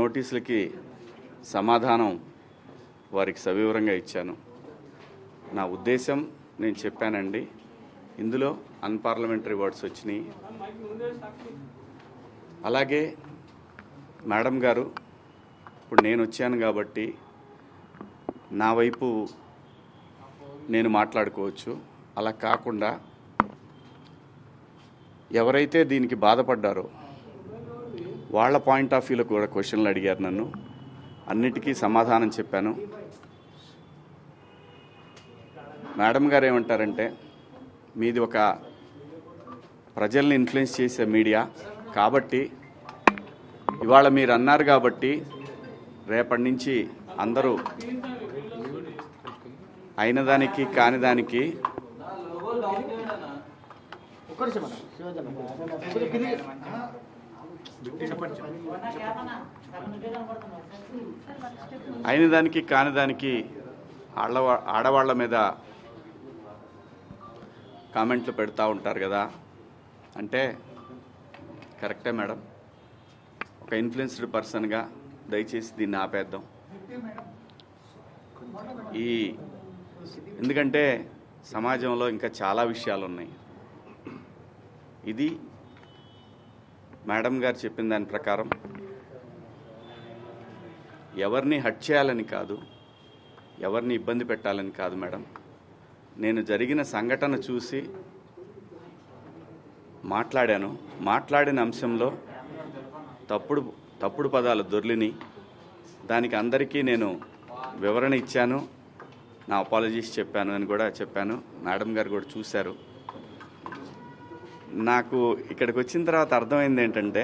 నోటీసులకి సమాధానం వారికి సవివరంగా ఇచ్చాను. నా ఉద్దేశం నేను చెప్పానండి. ఇందులో అన్పార్లమెంటరీ వర్డ్స్ వచ్చినాయి. అలాగే మేడం గారు ఇప్పుడు నేను వచ్చాను కాబట్టి నా వైపు నేను మాట్లాడుకోవచ్చు. అలా కాకుండా ఎవరైతే దీనికి బాధపడ్డారో వాళ్ళ పాయింట్ ఆఫ్ వ్యూలో కూడా క్వశ్చన్లు అడిగారు. నన్ను అన్నిటికీ సమాధానం చెప్పాను. మేడం గారు ఏమంటారంటే, మీది ఒక ప్రజల్ని ఇన్ఫ్లుయెన్స్ చేసే మీడియా కాబట్టి ఇవాళ మీరు అన్నారు కాబట్టి రేపటి నుంచి అందరూ అయిన దానికి కాని దానికి అయిన దానికి కాని దానికి ఆడవాళ్ల మీద కామెంట్లు పెడతా ఉంటారు కదా. అంటే కరెక్టే మేడం, ఒక ఇన్ఫ్లుయెన్స్డ్ పర్సన్గా దయచేసి దీన్ని ఆపేద్దాం. ఎందుకంటే సమాజంలో ఇంకా చాలా విషయాలు ఉన్నాయి. ఇది మేడం గారు చెప్పిన దాని ప్రకారం ఎవరిని హట్ చేయాలని కాదు, ఎవరిని ఇబ్బంది పెట్టాలని కాదు మేడం. నేను జరిగిన సంఘటన చూసి మాట్లాడాను. మాట్లాడిన అంశంలో తప్పుడు పదాలు దొర్లిని, దానికి అందరికీ నేను వివరణ ఇచ్చాను, నా అపాలజీస్ చెప్పాను అని కూడా చెప్పాను. మేడం గారు కూడా చూశారు. నాకు ఇక్కడికి వచ్చిన తర్వాత అర్థమైంది ఏంటంటే,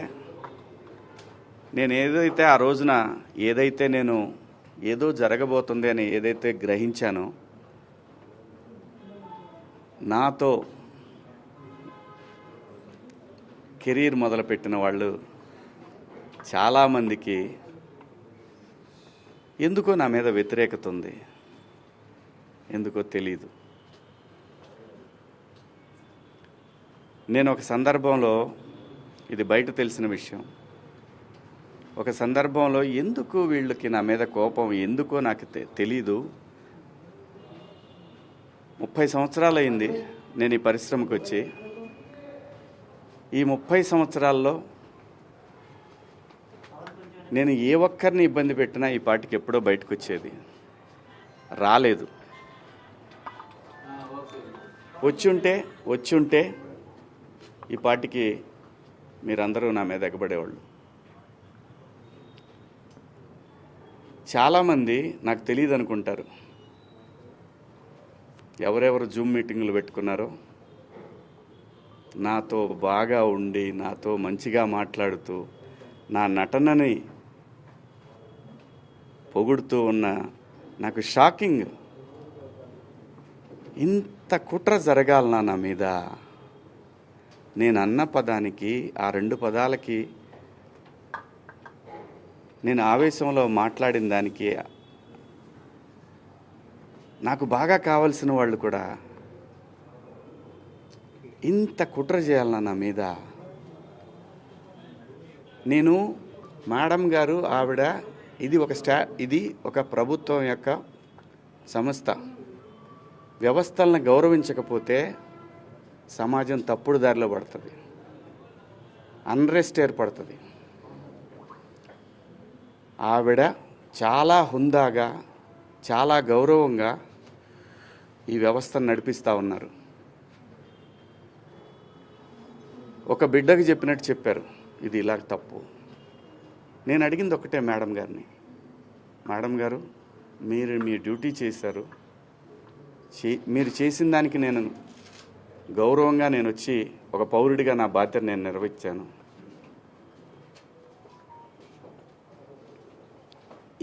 నేను ఏదైతే ఆ రోజున నేను ఏదో జరగబోతుంది అని ఏదైతే గ్రహించానో, నాతో కెరీర్ మొదలుపెట్టిన వాళ్ళు చాలామందికి ఎందుకో నా మీద వ్యతిరేకత ఉంది. ఎందుకో తెలీదు. నేను ఒక సందర్భంలో, ఇది బయట తెలిసిన విషయం, ఒక సందర్భంలో ఎందుకు వీళ్ళకి నా మీద కోపం ఎందుకో నాకు తెలీదు. 30 సంవత్సరాలు అయింది నేను ఈ పరిశ్రమకు వచ్చి. ఈ 30 సంవత్సరాల్లో నేను ఏ ఒక్కరిని ఇబ్బంది పెట్టినా ఈ పాటికి ఎప్పుడో బయటకు వచ్చేది. రాలేదు. వచ్చుంటే ఈ పాటికి మీరందరూ నా మీద ఎగబడేవాళ్ళు. చాలామంది నాకు తెలియదు అనుకుంటారు. ఎవరెవరు జూమ్ మీటింగులు పెట్టుకున్నారో, నాతో బాగా ఉండి నాతో మంచిగా మాట్లాడుతూ నా నటనని పొగుడుతూ ఉన్న, నాకు షాకింగ్. ఇంత కుట్ర జరగాలనా నా మీద? నేను అన్న పదానికి, ఆ 2 పదాలకి, నేను ఆవేశంలో మాట్లాడిన దానికి నాకు బాగా కావలసిన వాళ్ళు కూడా ఇంత కుట్ర చేయాలన్నా నా మీద? నేను మేడం గారు ఆవిడ ఇది ఒక ప్రభుత్వం యొక్క సంస్థ. వ్యవస్థలను గౌరవించకపోతే సమాజం తప్పుడు దారిలో పడుతుంది, అన్రెస్ట్ ఏర్పడుతుంది. ఆవిడ చాలా హుందాగా, చాలా గౌరవంగా ఈ వ్యవస్థను నడిపిస్తూ ఉన్నారు. ఒక బిడ్డకి చెప్పినట్టు చెప్పారు, ఇది ఇలా తప్పు. నేను అడిగింది ఒకటే మేడం గారిని, మేడం గారు మీరు మీ డ్యూటీ చేశారు, మీరు చేసిన దానికి నేను గౌరవంగా నేను వచ్చి ఒక పౌరుడిగా నా బాధ్యత నేను నిర్వహించాను.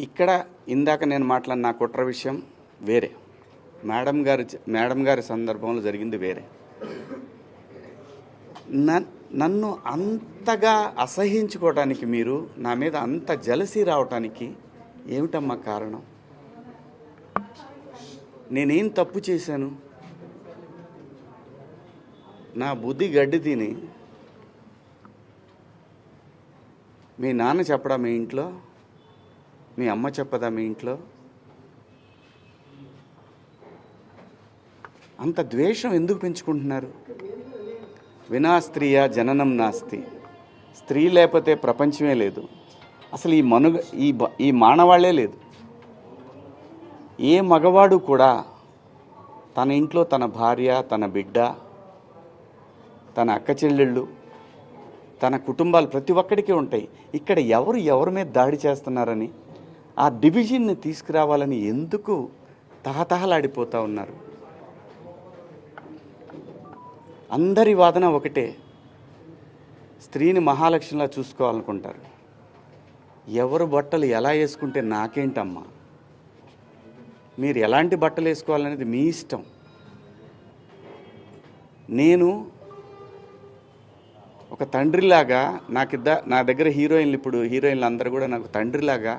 ఇక్కడ ఇందాక నేను మాట్లాడిన నా కుట్ర విషయం వేరే, మేడం గారి సందర్భంలో జరిగింది వేరే. నన్ను అంతగా అసహించుకోవటానికి, మీరు నా మీద అంత జలసీ రావటానికి ఏమిటమ్మా కారణం? నేనేం తప్పు చేశాను? నా బుద్ధి గడ్డి తిని మీ నాన్న చెప్పడా మీ ఇంట్లో మీ అమ్మ చెప్పదా మీ ఇంట్లో? అంత ద్వేషం ఎందుకు పెంచుకుంటున్నారు? వినా స్త్రీయ జననం నాస్తి. స్త్రీ లేకపోతే ప్రపంచమే లేదు. అసలు ఈ మానవాళ్లే లేదు. ఏ మగవాడు కూడా తన ఇంట్లో తన భార్య, తన బిడ్డ, తన అక్క చెల్లెళ్ళు, తన కుటుంబాలు ప్రతి ఒక్కడికి ఉంటాయి. ఇక్కడ ఎవరి మీద దాడి చేస్తున్నారని, ఆ డివిజన్ని తీసుకురావాలని ఎందుకు తహతహలాడిపోతూ ఉన్నారు? అందరి వాదన ఒకటే, స్త్రీని మహాలక్ష్మిలా చూసుకోవాలనుకుంటారు. ఎవరు బట్టలు ఎలా వేసుకుంటే నాకేంటమ్మా? మీరు ఎలాంటి బట్టలు వేసుకోవాలనేది మీ ఇష్టం. నేను ఒక తండ్రిలాగా నా దగ్గర హీరోయిన్లు అందరూ కూడా నాకు తండ్రిలాగా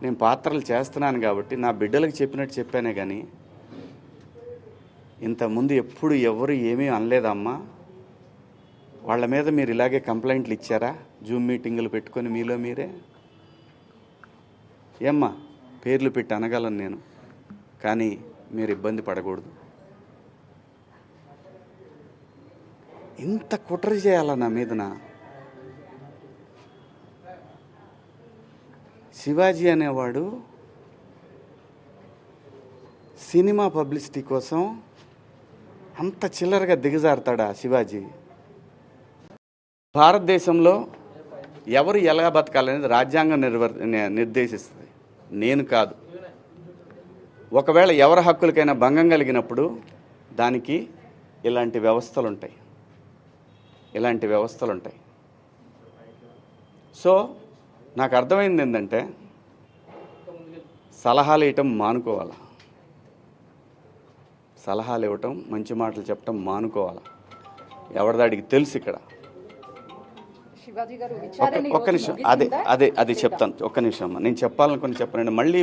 నేను పాత్రలు చేస్తున్నాను కాబట్టి నా బిడ్డలకు చెప్పినట్టు చెప్పానే కానీ ఇంతకుముందు ఎప్పుడు ఎవరు ఏమీ అనలేదమ్మా. వాళ్ళ మీద మీరు ఇలాగే కంప్లైంట్లు ఇచ్చారా? జూమ్ మీటింగులు పెట్టుకొని మీలో మీరే? ఏమ్మా, పేర్లు పెట్టి అనగలను నేను, కానీ మీరు ఇబ్బంది పడకూడదు. ఇంత కుట్ర చేయాలా నా మీదన? శివాజీ అనేవాడు సినిమా పబ్లిసిటీ కోసం అంత చిల్లరగా దిగజారుతాడా శివాజీ? భారతదేశంలో ఎవరు ఎలా బతకాలనేది రాజ్యాంగం నిర్దేశిస్తుంది, నేను కాదు. ఒకవేళ ఎవరి హక్కులకైనా భంగం కలిగినప్పుడు దానికి ఇలాంటి వ్యవస్థలు ఉంటాయి. సో నాకు అర్థమైంది ఏంటంటే, సలహాలు ఇవ్వటం మానుకోవాలా, సలహాలు ఇవ్వటం, మంచి మాటలు చెప్పటం మానుకోవాలా. ఎవరిదాడికి తెలుసు. ఇక్కడ ఒక్క నిమిషం, అదే చెప్తాను. ఒక్క నిమిషం అమ్మా, నేను చెప్పాలనుకుని చెప్పనండి. మళ్ళీ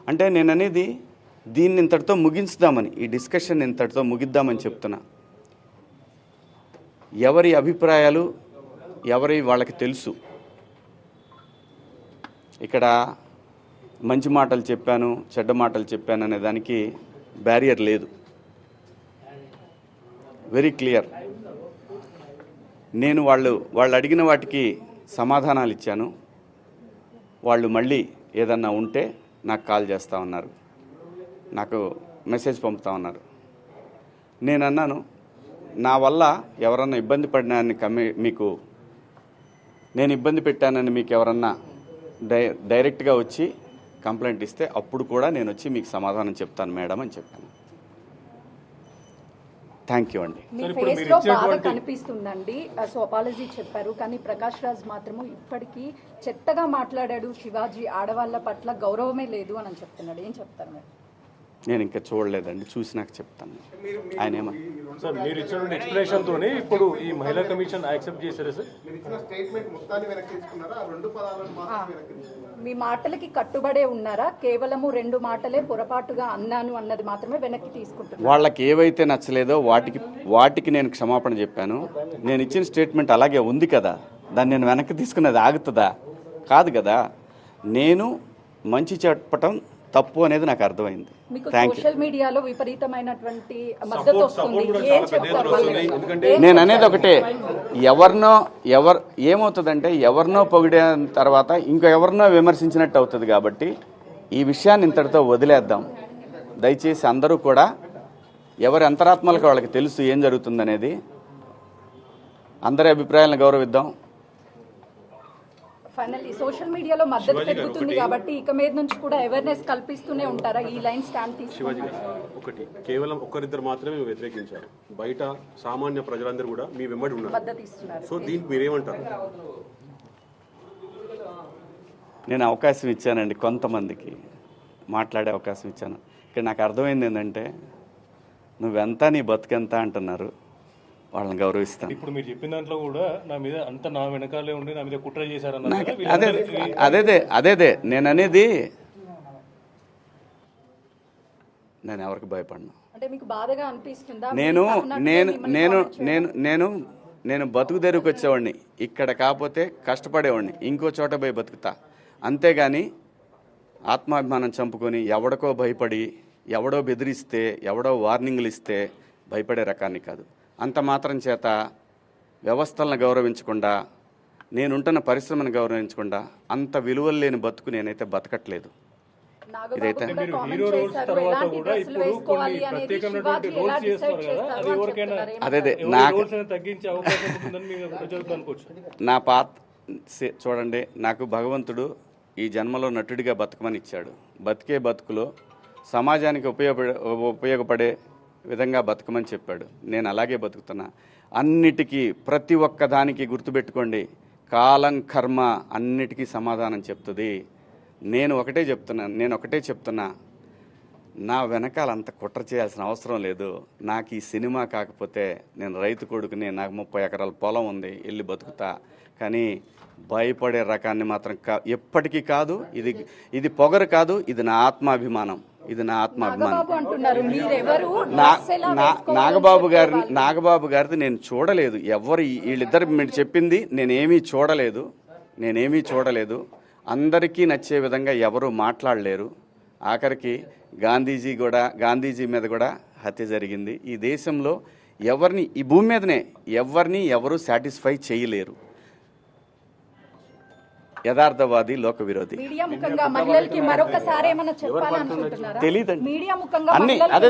అంటే నేను అనేది దీన్ని ఇంతటితో ముగించుదామని, ఈ డిస్కషన్ ఇంతటితో ముగిద్దామని చెప్తున్నా. ఎవరి అభిప్రాయాలు వాళ్ళకి తెలుసు. ఇక్కడ మంచి మాటలు చెప్పాను, చెడ్డ మాటలు చెప్పాను అనే దానికి బ్యారియర్ లేదు. Very clear. నేను వాళ్ళు అడిగిన వాటికి సమాధానాలు ఇచ్చాను. వాళ్ళు మళ్ళీ ఏదన్నా ఉంటే నాకు కాల్ చేస్తూ ఉన్నారు, నాకు మెసేజ్ పంపుతా ఉన్నారు. నేను అన్నాను, నా వల్ల ఎవరన్నా ఇబ్బంది పడినాన్ని మీకు నేను ఇబ్బంది పెట్టానని మీకు ఎవరన్నా డైరెక్ట్గా వచ్చి కంప్లైంట్ ఇస్తే అప్పుడు కూడా నేను వచ్చి మీకు సమాధానం చెప్తాను మేడం అని చెప్పాను. థ్యాంక్ యూ అండి. కనిపిస్తుందండి. సో అపాలజీ చెప్పారు, కానీ ప్రకాష్ రాజ్ మాత్రము ఇప్పటికీ చెత్తగా మాట్లాడాడు. శివాజీ ఆడవాళ్ళ పట్ల గౌరవమే లేదు అని చెప్తున్నాడు. ఏం చెప్తారు మీరు? నేను ఇంకా చూడలేదండి, చూసి నాకు చెప్తాను. ఆయన ఏమన్నా సార్, మీరు ఇచ్చిన ఎక్స్ప్లెనేషన్ తోనే ఇప్పుడు ఈ మహిళా కమిషన్ యాక్సెప్ట్ చేశారా సార్? మీ మాటలకి కట్టుబడే ఉన్నారా? కేవలము 2 మాటలే పొరపాటుగా అన్నాను అన్నది మాత్రమే వెనక్కి తీసుకుంటున్నారు. వాళ్ళకి ఏవైతే నచ్చలేదో వాటికి నేను క్షమాపణ చెప్పాను. నేను ఇచ్చిన స్టేట్మెంట్ అలాగే ఉంది కదా, దాన్ని నేను వెనక్కి తీసుకున్నది ఆగుతుందా? కాదు కదా. నేను మంచి చెప్పటం తప్పు అనేది నాకు అర్థమైంది. సోషల్ మీడియాలో విపరీతమైనటువంటి మద్దతు వస్తుంది. నేను అనేది ఒకటే, ఏమవుతుందంటే ఎవరినో పొగిడిన తర్వాత ఇంకో ఎవరినో విమర్శించినట్టు అవుతుంది. కాబట్టి ఈ విషయాన్ని ఇంతటితో వదిలేద్దాం. దయచేసి అందరూ కూడా ఎవరి అంతరాత్మలకు వాళ్ళకి తెలుసు ఏం జరుగుతుందనేది. అందరి అభిప్రాయాలను గౌరవిద్దాం. ఫైనల్లీ సోషల్ మీడియాలో మద్దతు పెరుగుతుంది కాబట్టి ఇక మీద నుంచి కూడా అవేర్నెస్ కల్పిస్తూనే ఉంటారా? ఈ లైన్ స్టాండ్ శివాజీ ఒకటి కేవలం ఒక్కరిద్దరు మాత్రమే వ్యతిరేకించారు, బయట సామాన్య ప్రజలందరూ కూడా మీ వెంబడి ఉన్నారు, మద్దతు ఇస్తున్నారు. సో దీనికి మీరేమంటారు? నేను అవకాశం ఇచ్చానండి, కొంతమందికి మాట్లాడే అవకాశం ఇచ్చాను. ఇక్కడ నాకు అర్థమైంది ఏంటంటే, నువ్వెంత నీ బతుకెంత అంటున్నారు, వాళ్ళని గౌరవిస్తాను. ఇప్పుడు మీరు చెప్పిన దాంట్లో కూడా నా మీద అంత నా వెనకాలే ఉండి నా మీద కుట్ర చేశారన్న అదే నేను అనేది. నేను ఎవరికి భయపడను. నేను బతుకు తెరువుకి వచ్చేవాడిని, ఇక్కడ కాకపోతే కష్టపడేవాడిని, ఇంకో చోట పోయి బతుకుతా. అంతేగాని ఆత్మాభిమానం చంపుకొని ఎవడికో భయపడి ఎవడో బెదిరిస్తే ఎవడో వార్నింగ్లు ఇస్తే భయపడే రకాన్ని కాదు. అంత మాత్రం చేత వ్యవస్థలను గౌరవించకుండా, నేనుంటున్న పరిశ్రమను గౌరవించకుండా అంత విలువలు లేని బతుకు నేనైతే బతకట్లేదు. ఇదైతే అదే నా చూడండి, నాకు భగవంతుడు ఈ జన్మలో నటుడిగా బతకమని ఇచ్చాడు. బతికే బతుకులో సమాజానికి ఉపయోగపడే విధంగా బతకమని చెప్పాడు. నేను అలాగే బతుకుతున్నా. అన్నిటికీ ప్రతి ఒక్క దానికి గుర్తుపెట్టుకోండి, కాలం కర్మ అన్నిటికీ సమాధానం చెప్తుంది. నేను ఒకటే చెప్తున్నా, నా వెనకాల అంత కుట్ర చేయాల్సిన అవసరం లేదు. నాకు ఈ సినిమా కాకపోతే నేను రైతు కొడుకుని, నాకు 30 ఎకరాల పొలం ఉంది, వెళ్ళి బతుకుతా. కానీ భయపడే రకాన్ని మాత్రం ఎప్పటికీ కాదు. ఇది పొగరు కాదు, ఇది నా ఆత్మాభిమానం. నాగబాబు గారిది నేను చూడలేదు. వీళ్ళిద్దరు మీరు చెప్పింది నేనేమీ చూడలేదు. అందరికీ నచ్చే విధంగా ఎవరు మాట్లాడలేరు. ఆఖరికి గాంధీజీ మీద కూడా హత్య జరిగింది. ఈ దేశంలో ఈ భూమి మీదనే ఎవరు సాటిస్ఫై చేయలేరు. యథార్థవాది, లోక విరోధి. మీడియా ముఖంగా మహిళలకి మరొకసారి ఏమైనా చెప్పాలనుకుంటున్నారా? తెలీదండి మీడియా ముఖంగా అన్ని అదే